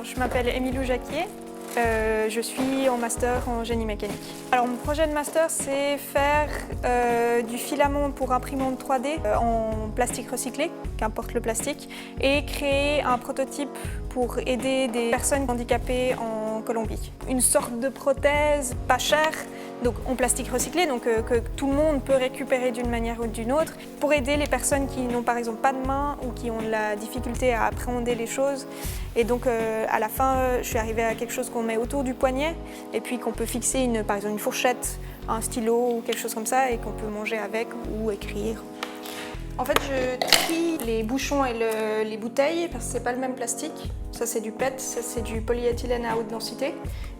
Je m'appelle Émilou Jacquier, je suis en master en génie mécanique. Alors mon projet de master, c'est faire du filament pour imprimante 3D en plastique recyclé, qu'importe le plastique, et créer un prototype pour aider des personnes handicapées en Colombie. Une sorte de prothèse pas chère, donc en plastique recyclé, donc que tout le monde peut récupérer d'une manière ou d'une autre, pour aider les personnes qui n'ont par exemple pas de main ou qui ont de la difficulté à appréhender les choses. Et donc à la fin, je suis arrivée à quelque chose qu'on met autour du poignet et puis qu'on peut fixer par exemple une fourchette, un stylo ou quelque chose comme ça et qu'on peut manger avec ou écrire. En fait, je trie les bouchons et les bouteilles parce que c'est pas le même plastique. Ça c'est du PET, ça c'est du polyéthylène à haute densité.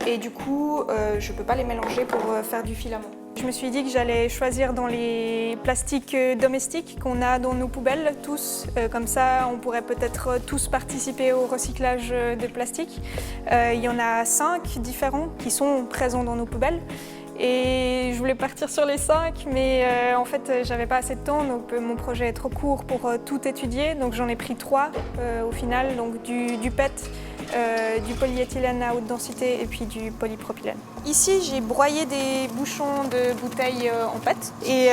Et du coup, je peux pas les mélanger pour faire du filament. Je me suis dit que j'allais choisir dans les plastiques domestiques qu'on a dans nos poubelles, tous. Comme ça, on pourrait peut-être tous participer au recyclage de plastique. Il y en a 5 différents qui sont présents dans nos poubelles. Et je voulais partir sur les 5, mais en fait, j'avais pas assez de temps, donc mon projet est trop court pour tout étudier. Donc j'en ai pris 3 au final, donc du PET, du polyéthylène à haute densité et puis du polypropylène. Ici, j'ai broyé des bouchons de bouteilles en PET. Et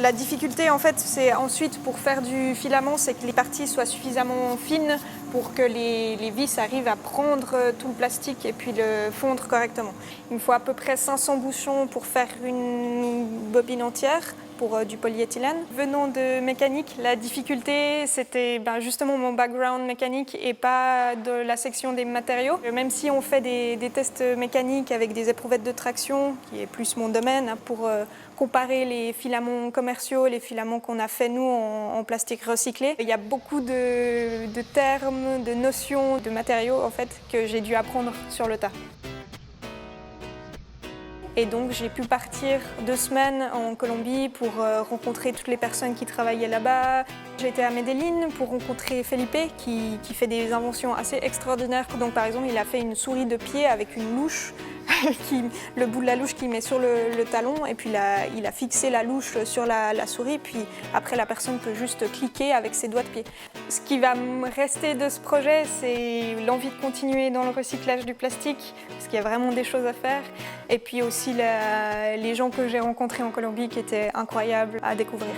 la difficulté, en fait, c'est ensuite pour faire du filament, c'est que les parties soient suffisamment fines pour que les vis arrivent à prendre tout le plastique et puis le fondre correctement. Il me faut à peu près 500 bouchons pour faire une bobine entière pour du polyéthylène. Venant de mécanique, la difficulté, c'était justement mon background mécanique et pas de la section des matériaux. Même si on fait des tests mécaniques avec des éprouvettes de traction, qui est plus mon domaine, pour comparer les filaments commerciaux, les filaments qu'on a fait nous en plastique recyclé. Il y a beaucoup de termes, de notions, de matériaux en fait, que j'ai dû apprendre sur le tas. Et donc j'ai pu partir 2 semaines en Colombie pour rencontrer toutes les personnes qui travaillaient là-bas. J'ai été à Medellín pour rencontrer Felipe qui fait des inventions assez extraordinaires. Donc par exemple, il a fait une souris de pied avec une louche, le bout de la louche qu'il met sur le talon et puis il a fixé la louche sur la souris, puis après la personne peut juste cliquer avec ses doigts de pied. Ce qui va me rester de ce projet, c'est l'envie de continuer dans le recyclage du plastique, parce qu'il y a vraiment des choses à faire, et puis aussi les gens que j'ai rencontrés en Colombie qui étaient incroyables à découvrir.